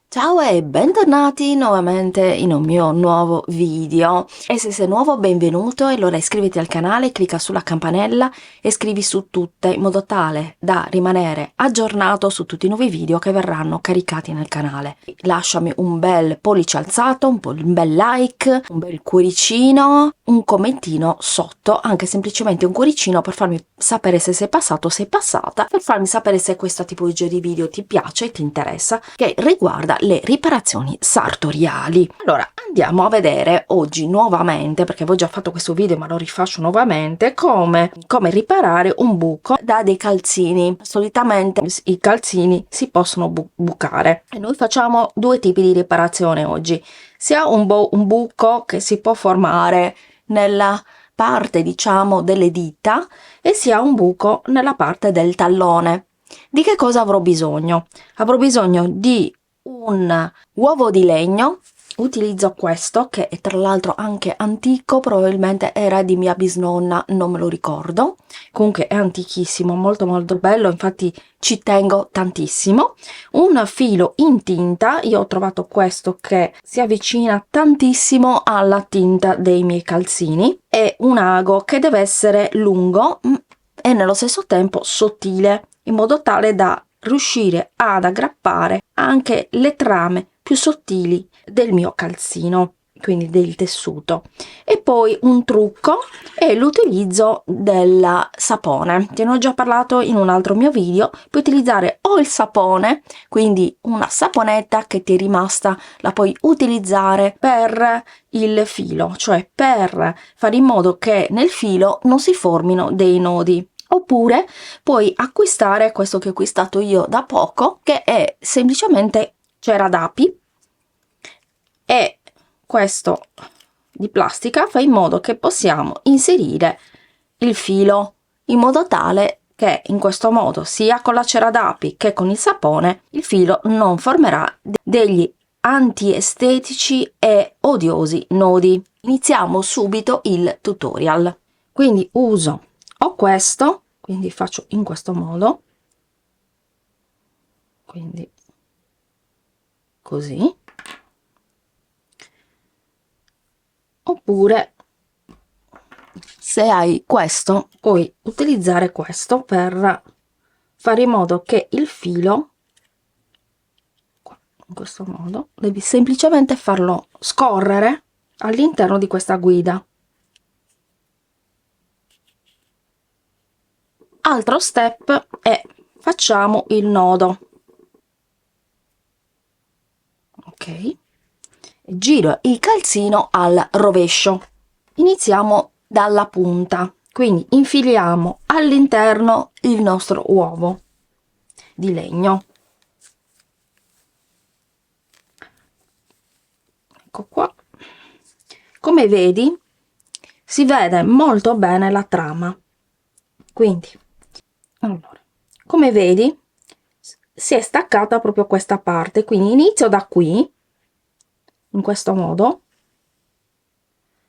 Ciao e bentornati nuovamente in un mio nuovo video e se sei nuovo benvenuto e allora iscriviti al canale, clicca sulla campanella e scrivi su tutte in modo tale da rimanere aggiornato su tutti i nuovi video che verranno caricati nel canale. Lasciami un bel pollice alzato, un bel like, un bel cuoricino, un commentino sotto, anche semplicemente un cuoricino per farmi sapere se sei passato o sei passata, per farmi sapere se questa tipologia di video ti piace e ti interessa, che riguarda le riparazioni sartoriali. Allora andiamo a vedere oggi nuovamente, perché avevo già fatto questo video ma lo rifaccio nuovamente, come riparare un buco da dei calzini. Solitamente i calzini si possono bucare e noi facciamo due tipi di riparazione oggi, sia un buco che si può formare nella parte diciamo delle dita e sia un buco nella parte del tallone. Di che cosa avrò bisogno? Avrò bisogno di un uovo di legno. Utilizzo questo che è tra l'altro anche antico, probabilmente era di mia bisnonna, non me lo ricordo, comunque è antichissimo, molto molto bello, infatti ci tengo tantissimo. Un filo in tinta, io ho trovato questo che si avvicina tantissimo alla tinta dei miei calzini, e un ago che deve essere lungo e nello stesso tempo sottile, in modo tale da riuscire ad aggrappare anche le trame più sottili del mio calzino, quindi del tessuto. E poi un trucco è l'utilizzo del sapone. Te ne ho già parlato in un altro mio video. Puoi utilizzare o il sapone, quindi una saponetta che ti è rimasta la puoi utilizzare per il filo, cioè per fare in modo che nel filo non si formino dei nodi. Oppure puoi acquistare questo che ho acquistato io da poco, che è semplicemente cera d'api, e questo di plastica fa in modo che possiamo inserire il filo in modo tale che in questo modo sia con la cera d'api che con il sapone il filo non formerà degli antiestetici e odiosi nodi. Iniziamo subito il tutorial. Quindi ho questo, quindi faccio in questo modo, quindi così, oppure se hai questo puoi utilizzare questo per fare in modo che il filo, in questo modo, devi semplicemente farlo scorrere all'interno di questa guida. Altro step è facciamo il nodo, ok, giro il calzino al rovescio. Iniziamo dalla punta, quindi infiliamo all'interno il nostro uovo di legno. Ecco qua, come vedi si vede molto bene la trama, quindi allora, come vedi si è staccata proprio questa parte, quindi inizio da qui in questo modo,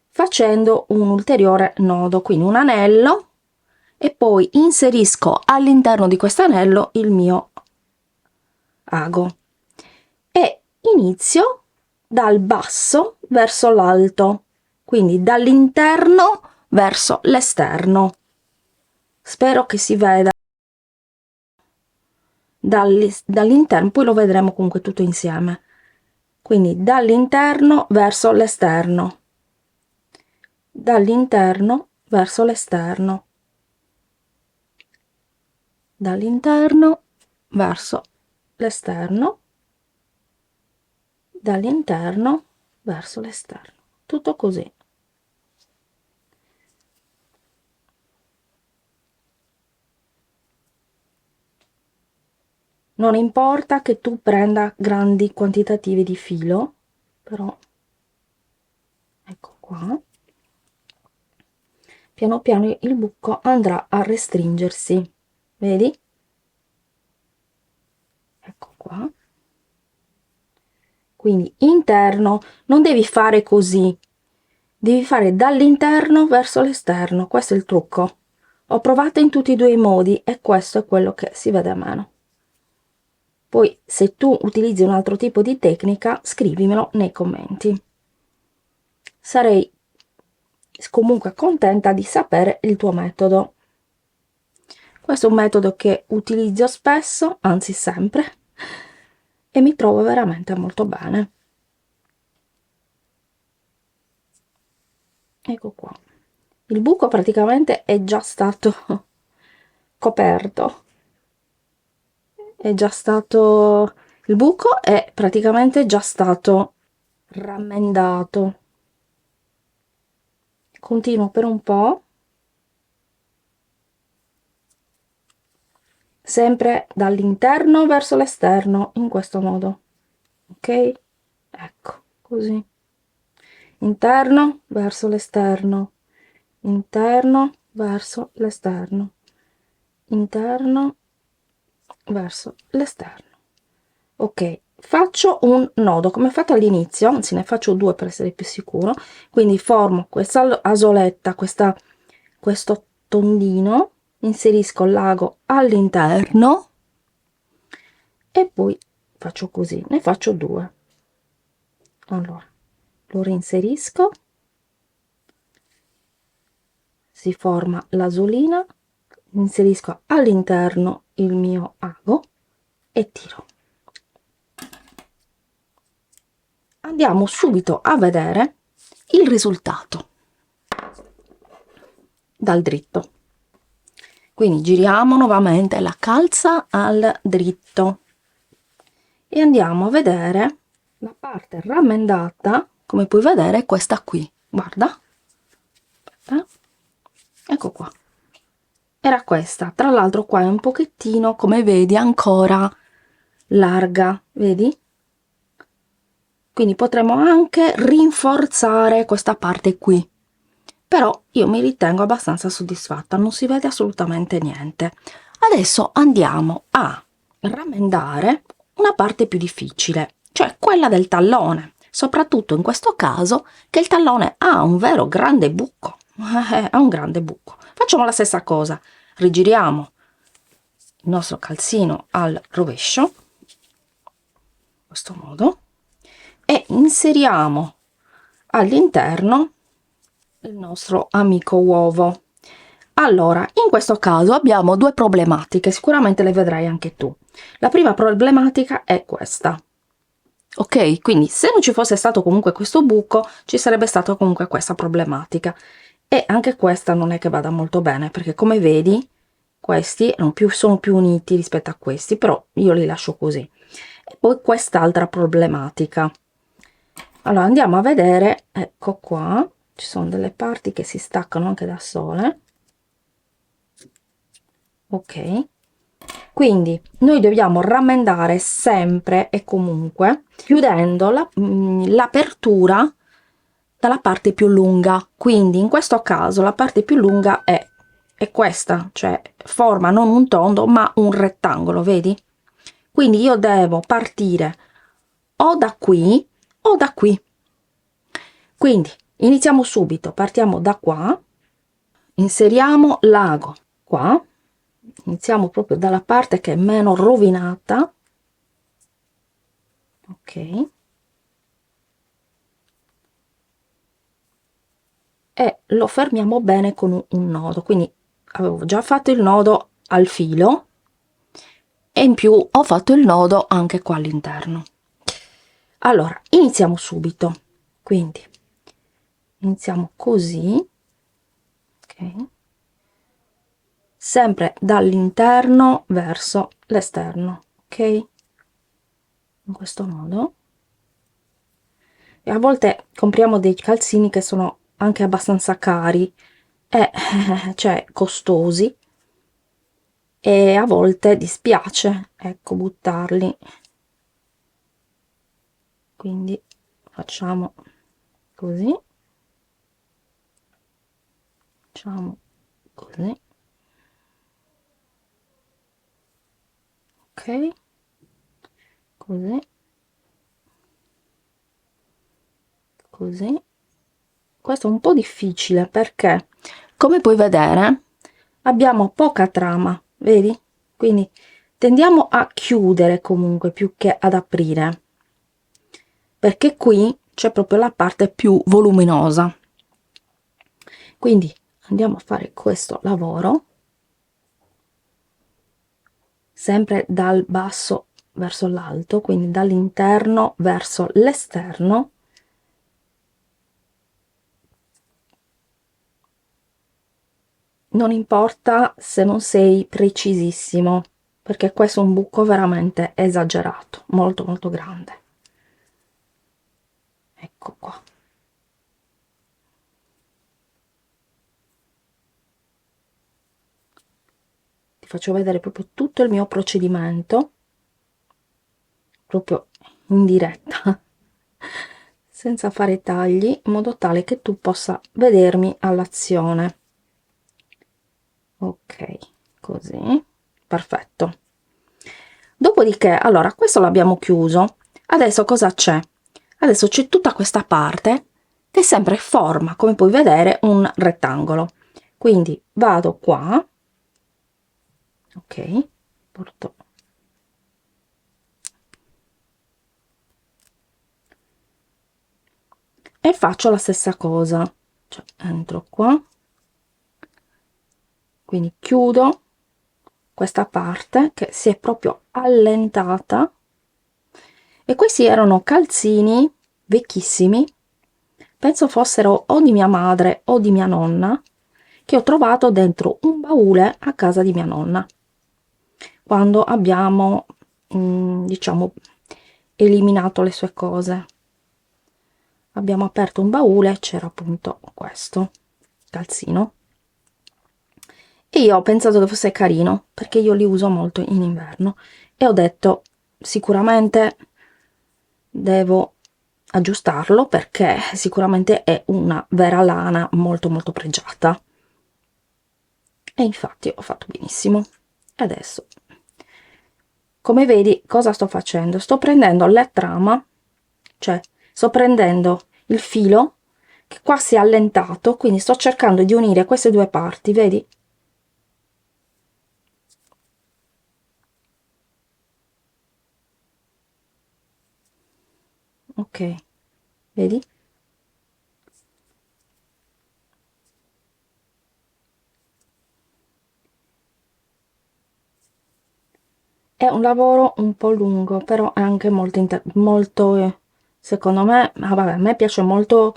facendo un ulteriore nodo, quindi un anello, e poi inserisco all'interno di questo anello il mio ago e inizio dal basso verso l'alto, quindi dall'interno verso l'esterno. Spero che si veda dall'interno, poi lo vedremo comunque tutto insieme. Quindi dall'interno verso l'esterno, dall'interno verso l'esterno, dall'interno verso l'esterno, dall'interno verso l'esterno, tutto così. Non importa che tu prenda grandi quantitativi di filo, però ecco qua, piano piano il buco andrà a restringersi, vedi? Ecco qua. Quindi interno, non devi fare così, devi fare dall'interno verso l'esterno, questo è il trucco. Ho provato in tutti e due i modi e questo è quello che si vede a meno. Poi se tu utilizzi un altro tipo di tecnica, scrivimelo nei commenti. Sarei comunque contenta di sapere il tuo metodo. Questo è un metodo che utilizzo spesso, anzi sempre, e mi trovo veramente molto bene. Ecco qua. Il buco praticamente è già stato coperto. È già stato... Il buco è praticamente già stato rammendato. Continuo per un po'. Sempre dall'interno verso l'esterno, in questo modo. Ok? Ecco, così. Interno verso l'esterno. Interno verso l'esterno. Interno verso l'esterno. Ok, faccio un nodo come ho fatto all'inizio, anzi ne faccio due per essere più sicuro. Quindi formo questa asoletta, questo tondino, inserisco l'ago all'interno e poi faccio così, ne faccio due. Allora lo reinserisco, si forma l'asolina, inserisco all'interno il mio ago e tiro. Andiamo subito a vedere il risultato dal dritto. Quindi giriamo nuovamente la calza al dritto e andiamo a vedere la parte rammendata. Come puoi vedere, questa qui, guarda. Aspetta. Ecco qua, era questa. Tra l'altro qua è un pochettino, come vedi, ancora larga, vedi? Quindi potremmo anche rinforzare questa parte qui, però io mi ritengo abbastanza soddisfatta, non si vede assolutamente niente. Adesso andiamo a rammendare una parte più difficile, cioè quella del tallone, soprattutto in questo caso che il tallone ha un vero grande buco. Ha un grande buco. Facciamo la stessa cosa, rigiriamo il nostro calzino al rovescio, in questo modo, e inseriamo all'interno il nostro amico uovo. Allora, in questo caso abbiamo due problematiche, sicuramente le vedrai anche tu. La prima problematica è questa. Ok, quindi se non ci fosse stato comunque questo buco, ci sarebbe stata comunque questa problematica. E anche questa non è che vada molto bene, perché come vedi questi sono più uniti rispetto a questi, però io li lascio così. E poi quest'altra problematica. Allora andiamo a vedere, ecco qua, ci sono delle parti che si staccano anche da sole. Ok, quindi noi dobbiamo rammendare sempre e comunque chiudendo l'apertura dalla parte più lunga. Quindi in questo caso la parte più lunga è questa, cioè forma non un tondo ma un rettangolo, vedi? Quindi io devo partire o da qui o da qui. Quindi iniziamo subito, partiamo da qua, inseriamo l'ago qua, iniziamo proprio dalla parte che è meno rovinata, ok, e lo fermiamo bene con un nodo. Quindi avevo già fatto il nodo al filo e in più ho fatto il nodo anche qua all'interno. Allora iniziamo subito, quindi iniziamo così, ok, sempre dall'interno verso l'esterno, ok, in questo modo. E a volte compriamo dei calzini che sono anche abbastanza cari e cioè costosi, e a volte dispiace, ecco, buttarli. Quindi facciamo così, facciamo così, ok, così, così. Questo è un po' difficile perché, come puoi vedere, abbiamo poca trama, vedi? Quindi tendiamo a chiudere comunque più che ad aprire, perché qui c'è proprio la parte più voluminosa. Quindi andiamo a fare questo lavoro sempre dal basso verso l'alto, quindi dall'interno verso l'esterno. Non importa se non sei precisissimo, perché questo è un buco veramente esagerato, molto molto grande. Ecco qua. Ti faccio vedere proprio tutto il mio procedimento, proprio in diretta, senza fare tagli, in modo tale che tu possa vedermi all'azione. Ok, così, perfetto. Dopodiché, allora, questo l'abbiamo chiuso. Adesso cosa c'è? Adesso c'è tutta questa parte che sempre forma, come puoi vedere, un rettangolo. Quindi vado qua, ok, porto e faccio la stessa cosa, cioè entro qua, quindi chiudo questa parte che si è proprio allentata, e questi erano calzini vecchissimi, penso fossero o di mia madre o di mia nonna, che ho trovato dentro un baule a casa di mia nonna quando abbiamo diciamo eliminato le sue cose. Abbiamo aperto un baule, c'era appunto questo calzino e io ho pensato che fosse carino perché io li uso molto in inverno e ho detto sicuramente devo aggiustarlo perché sicuramente è una vera lana molto molto pregiata, e infatti ho fatto benissimo. Adesso, come vedi, cosa sto facendo? Sto prendendo la trama, cioè sto prendendo il filo che qua si è allentato, quindi sto cercando di unire queste due parti, vedi? Ok, vedi? È un lavoro un po' lungo, però è anche molto secondo me, vabbè, a me piace molto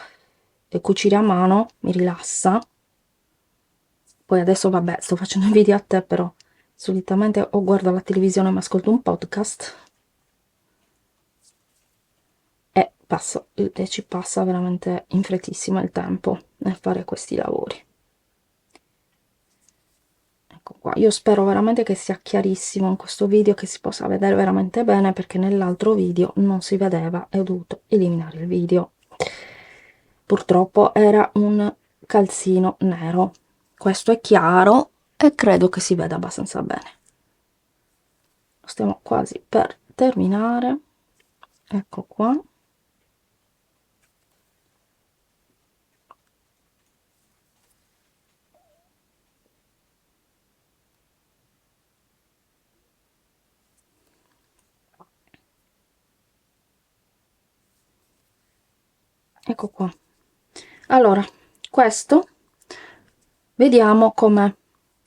cucire a mano, mi rilassa. Poi adesso, vabbè, sto facendo i video a te, però solitamente o guardo la televisione e mi ascolto un podcast e ci passa veramente in frettissima il tempo nel fare questi lavori. Ecco qua, io spero veramente che sia chiarissimo in questo video, che si possa vedere veramente bene, perché nell'altro video non si vedeva e ho dovuto eliminare il video. Purtroppo era un calzino nero, questo è chiaro e credo che si veda abbastanza bene. Stiamo quasi per terminare, ecco qua. Ecco qua. Allora, questo vediamo come,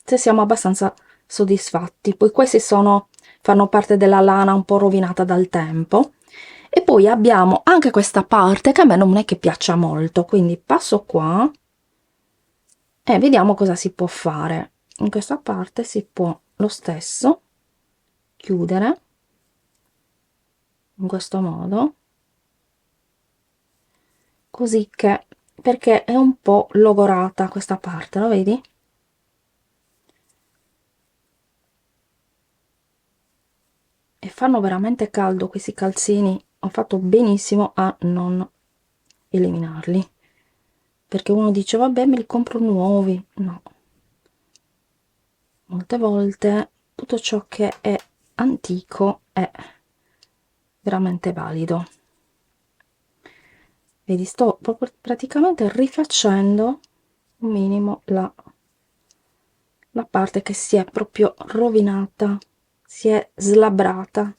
se siamo abbastanza soddisfatti. Poi questi fanno parte della lana un po' rovinata dal tempo, e poi abbiamo anche questa parte che a me non è che piaccia molto, quindi passo qua e vediamo cosa si può fare. In questa parte si può lo stesso chiudere in questo modo, così che, perché è un po' logorata questa parte, lo vedi? E fanno veramente caldo questi calzini, ho fatto benissimo a non eliminarli, perché uno dice vabbè me li compro nuovi. No, molte volte tutto ciò che è antico è veramente valido. Vedi, sto proprio praticamente rifacendo un minimo la parte che si è proprio rovinata, si è slabbrata.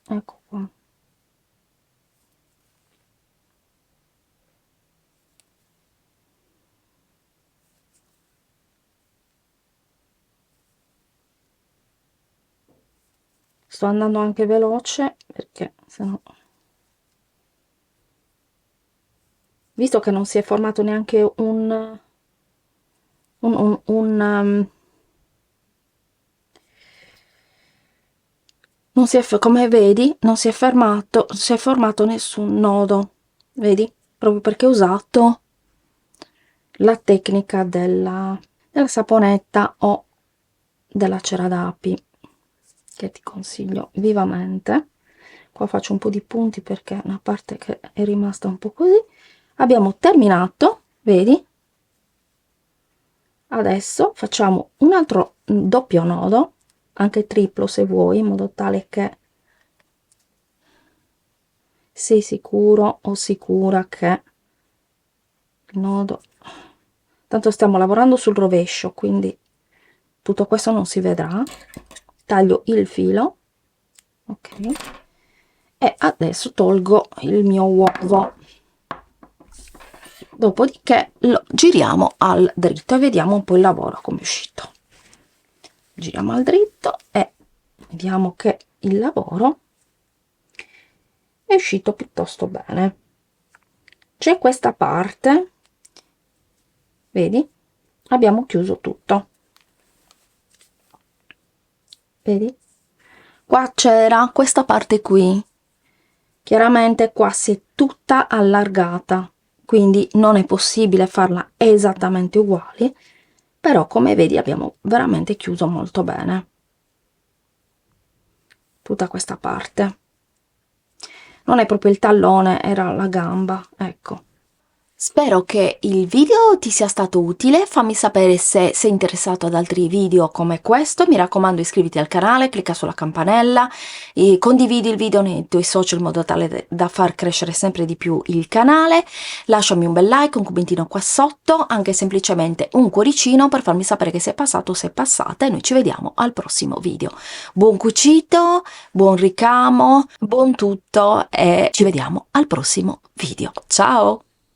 Ecco qua. Sto andando anche veloce perché sennò, visto che non si è formato neanche non si è, come vedi, non si è formato nessun nodo, vedi? Proprio perché ho usato la tecnica della saponetta o della cera d'api, che ti consiglio vivamente. Qua faccio un po' di punti perché è una parte che è rimasta un po' così. Abbiamo terminato, vedi? Adesso facciamo un altro doppio nodo, anche triplo se vuoi, in modo tale che sei sicuro o sicura che il nodo, tanto stiamo lavorando sul rovescio, quindi tutto questo non si vedrà. Taglio il filo, ok, e adesso tolgo il mio uovo, dopodiché lo giriamo al dritto e vediamo un po' il lavoro come è uscito. Giriamo al dritto e vediamo che il lavoro è uscito piuttosto bene. C'è questa parte, vedi, abbiamo chiuso tutto, vedi, qua c'era questa parte qui, chiaramente qua si è tutta allargata, quindi non è possibile farla esattamente uguali, però come vedi abbiamo veramente chiuso molto bene tutta questa parte. Non è proprio il tallone, era la gamba, ecco. Spero che il video ti sia stato utile, fammi sapere se sei interessato ad altri video come questo, mi raccomando iscriviti al canale, clicca sulla campanella e condividi il video nei tuoi social in modo tale da far crescere sempre di più il canale, lasciami un bel like, un commentino qua sotto, anche semplicemente un cuoricino per farmi sapere che sei passato o sei passata e noi ci vediamo al prossimo video. Buon cucito, buon ricamo, buon tutto e ci vediamo al prossimo video. Ciao!